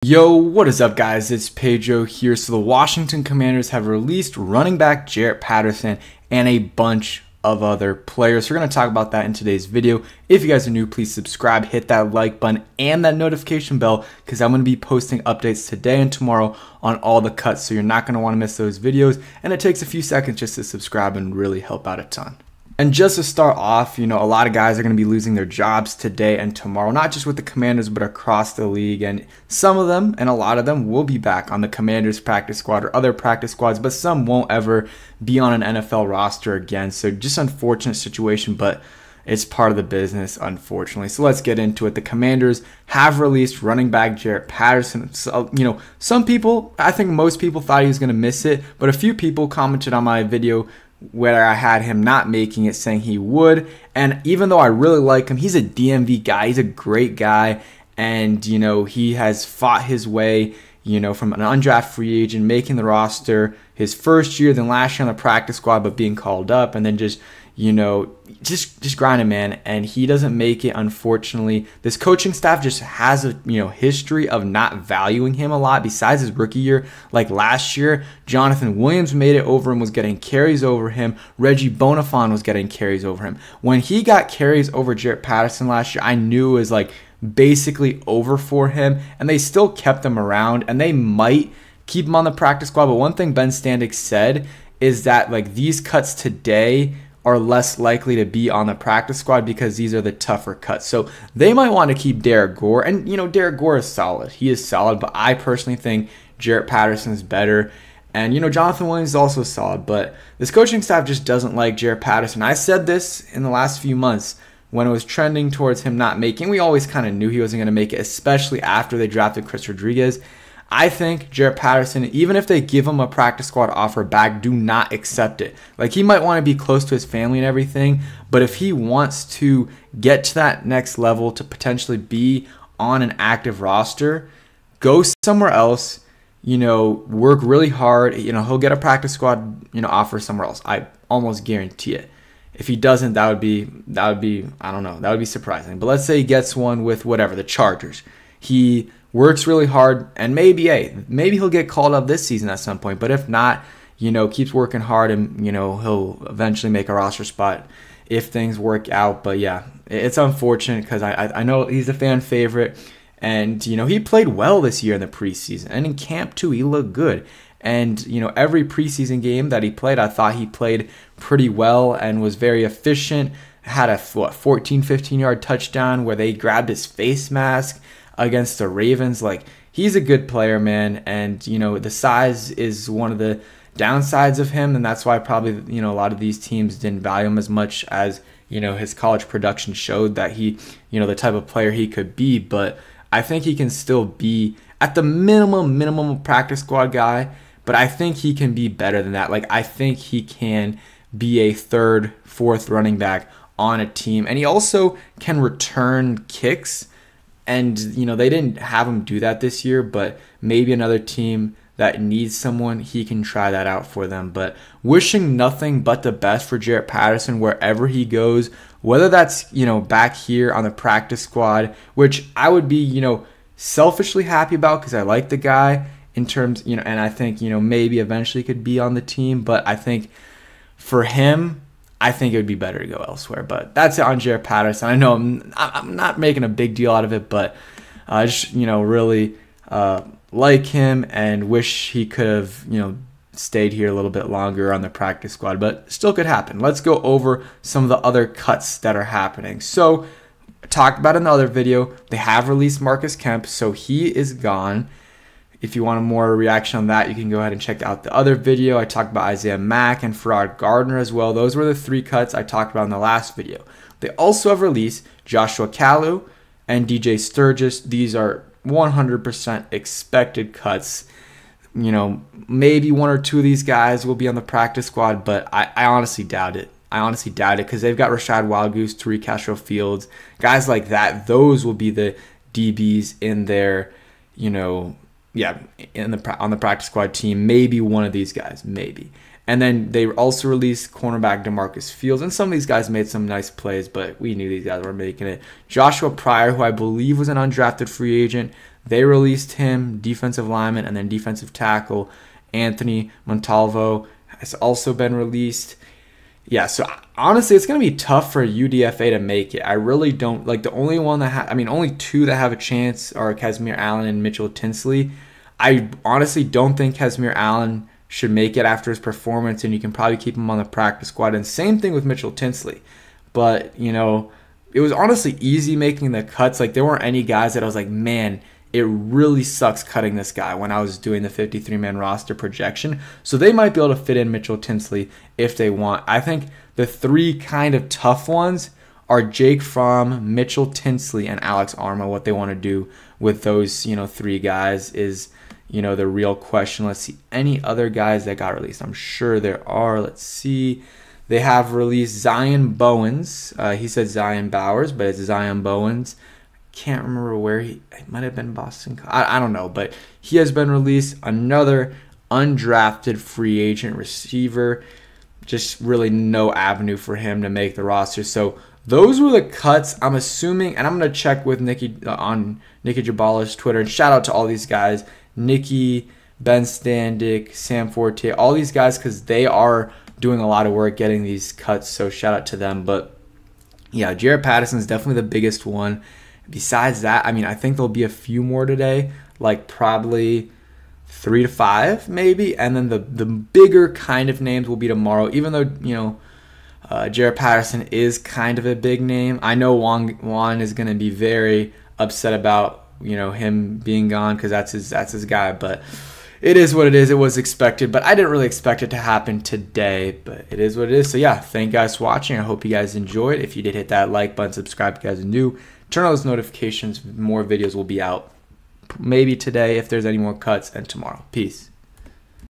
Yo, what is up guys? It's Pedro here. So the Washington Commanders have released running back Jaret Patterson and a bunch of other players. So we're going to talk about that in today's video. If you guys are new, please subscribe, hit that like button and that notification bell because I'm going to be posting updates today and tomorrow on all the cuts. So you're not going to want to miss those videos. And it takes a few seconds just to subscribe and really help out a ton. And just to start off, a lot of guys are going to be losing their jobs today and tomorrow, not just with the Commanders, but across the league. And some of them, and a lot of them, will be back on the Commanders practice squad or other practice squads, but some won't ever be on an NFL roster again. So just unfortunate situation, but it's part of the business, unfortunately. So let's get into it. The Commanders have released running back Jaret Patterson. So, some people, I think most people thought he was going to miss it, but a few people commented on my video where I had him not making it, saying he would. And even though I really like him, he's a DMV guy. He's a great guy. And, he has fought his way, from an undrafted free agent, making the roster his first year, then last year on the practice squad, but being called up, and then just grinding, man. And he doesn't make it, unfortunately. This coaching staff just has a history of not valuing him a lot. Besides his rookie year, like last year, Jonathan Williams made it over him, was getting carries over him. Reggie Bonifon was getting carries over him. When he got carries over Jaret Patterson last year, I knew it was like basically over for him, and they still kept him around, and they might keep him on the practice squad. But one thing Ben Standig said is that like these cuts today are less likely to be on the practice squad because these are the tougher cuts. So they might want to keep Derek Gore. And, Derek Gore is solid. He is solid, but I personally think Jaret Patterson is better. And, Jonathan Williams is also solid, but this coaching staff just doesn't like Jaret Patterson. I said this in the last few months when it was trending towards him not making. We always kind of knew he wasn't going to make it, especially after they drafted Chris Rodriguez. I think Jaret Patterson, even if they give him a practice squad offer back, do not accept it. Like, he might want to be close to his family and everything, but if he wants to get to that next level to potentially be on an active roster, go somewhere else, work really hard. He'll get a practice squad, offer somewhere else. I almost guarantee it. If he doesn't, that would be, I don't know, that would be surprising. But let's say he gets one with whatever, the Chargers. He works really hard, and maybe he'll get called up this season at some point. But if not, keeps working hard, and he'll eventually make a roster spot if things work out. But yeah, it's unfortunate because I know he's a fan favorite, and he played well this year in the preseason, and in camp too, he looked good. And every preseason game that he played, I thought he played pretty well and was very efficient. Had a 14-15 yard touchdown where they grabbed his face mask against the Ravens. Like, he's a good player, man, and the size is one of the downsides of him, and that's why probably a lot of these teams didn't value him as much as his college production showed that he the type of player he could be. But I think he can still be at the minimum practice squad guy, but I think he can be better than that. Like, I think he can be a third, fourth running back on a team, and he also can return kicks. And, they didn't have him do that this year, but maybe another team that needs someone, he can try that out for them. But wishing nothing but the best for Jaret Patterson wherever he goes, whether that's, back here on the practice squad, which I would be, selfishly happy about because I like the guy in terms, and I think, maybe eventually could be on the team. But I think for him, I think it would be better to go elsewhere. But that's it on Jaret Patterson. I know I'm not making a big deal out of it, but I just, really like him and wish he could have, stayed here a little bit longer on the practice squad. But still could happen. Let's go over some of the other cuts that are happening. So, I talked about in the other video, they have released Marcus Kemp, so he is gone. If you want a more reaction on that, you can go ahead and check out the other video. I talked about Isaiah Mack and Farrod Gardner as well. Those were the three cuts I talked about in the last video. They also have released Joshua Kalu and DJ Sturgis. These are 100% expected cuts. Maybe one or two of these guys will be on the practice squad, but I honestly doubt it. I honestly doubt it because they've got Rashad Wildgoose, Tariq Castro Fields, guys like that. Those will be the DBs in their, on the practice squad team. Maybe one of these guys, maybe. And then they also released cornerback DeMarcus Fields. And some of these guys made some nice plays, but we knew these guys were making it. Joshua Pryor, who I believe was an undrafted free agent, They released him, defensive lineman, and then defensive tackle Anthony Montalvo has also been released. Yeah, so honestly, it's going to be tough for UDFA to make it. I really don't like the only one that only two that have a chance are Casimir Allen and Mitchell Tinsley. I honestly don't think Casimir Allen should make it after his performance, and you can probably keep him on the practice squad. And same thing with Mitchell Tinsley. But, you know, it was honestly easy making the cuts. Like, there weren't any guys that I was like, man, it really sucks cutting this guy when I was doing the 53-man roster projection. So they might be able to fit in Mitchell Tinsley if they want. I think the three kind of tough ones are Jake Fromm, Mitchell Tinsley, and Alex Arma. What they want to do with those, you know, three guys is, you know, the real question. Let's see any other guys that got released. I'm sure there are. Let's see. They have released Zion Bowens. He said Zion Bowers, but it's Zion Bowens. Can't remember where it might have been Boston. I don't know, but he has been released. Another undrafted free agent receiver. Just really no avenue for him to make the roster. So those were the cuts. I'm assuming, and I'm going to check with Nikki on Nikki Jabala's Twitter. And shout out to all these guys. Nikki, Ben Standick, Sam Forte, all these guys, because they are doing a lot of work getting these cuts, so shout out to them. But yeah, Jaret Patterson is definitely the biggest one. Besides that, I mean, I think there'll be a few more today, like probably 3 to 5 maybe, and then the bigger kind of names will be tomorrow, even though, you know, Jaret Patterson is kind of a big name. I know Juan is going to be very upset about, you know, him being gone because that's his guy, but it is what it is. It was expected, but I didn't really expect it to happen today, but it is what it is. So yeah, thank you guys for watching. I hope you guys enjoyed. If you did, hit that like button, subscribe if you guys are new, turn on those notifications. More videos will be out maybe today if there's any more cuts, and tomorrow. Peace.